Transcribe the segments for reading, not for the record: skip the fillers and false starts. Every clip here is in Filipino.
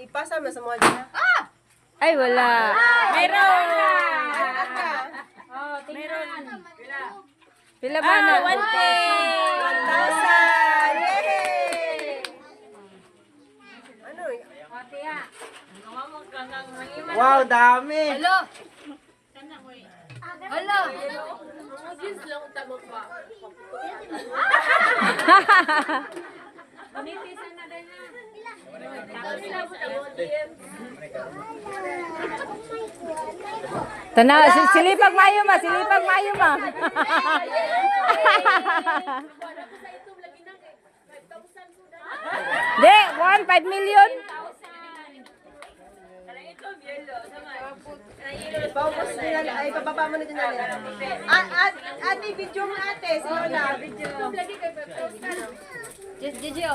Ipasa mo sa mga dyan. Ay, wala. Meron! Meron. Pila ba na? 1,000! Yay! Ano eh? Wow, dami! Tanaw, silipag mayo ma, silipag mayo ma. De, 5 million. Paubos nila. Ay, bababa mo na dyan natin. Ate, video mo ate. Si Lola, video.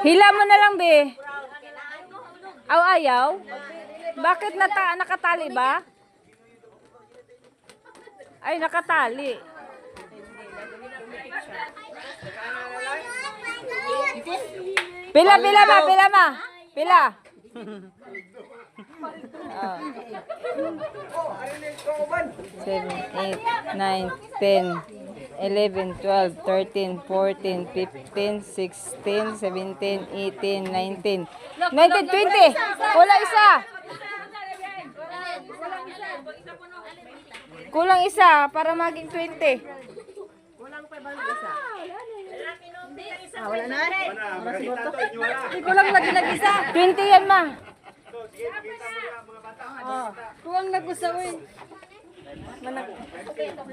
Hila mo na lang, be. Aw, ayaw? Bakit nakatali ba? Ay, nakatali. Pila ma. Pila. 7, 8, 9, 10, 11, 12, 13, 14, 15, 16, 17, 18, 19, 19, 20. Kulang isa. Kulang isa para maging 20. Wala na? Kulang lagi nag-isa. 20 yan ma. Kulang nag-isa, uy.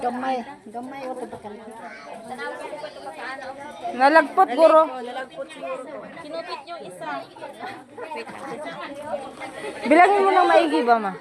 Gamay o tabakan. Nalagpot guro. Kinupit yung isa. Bilangin mo ng maigi ba ma?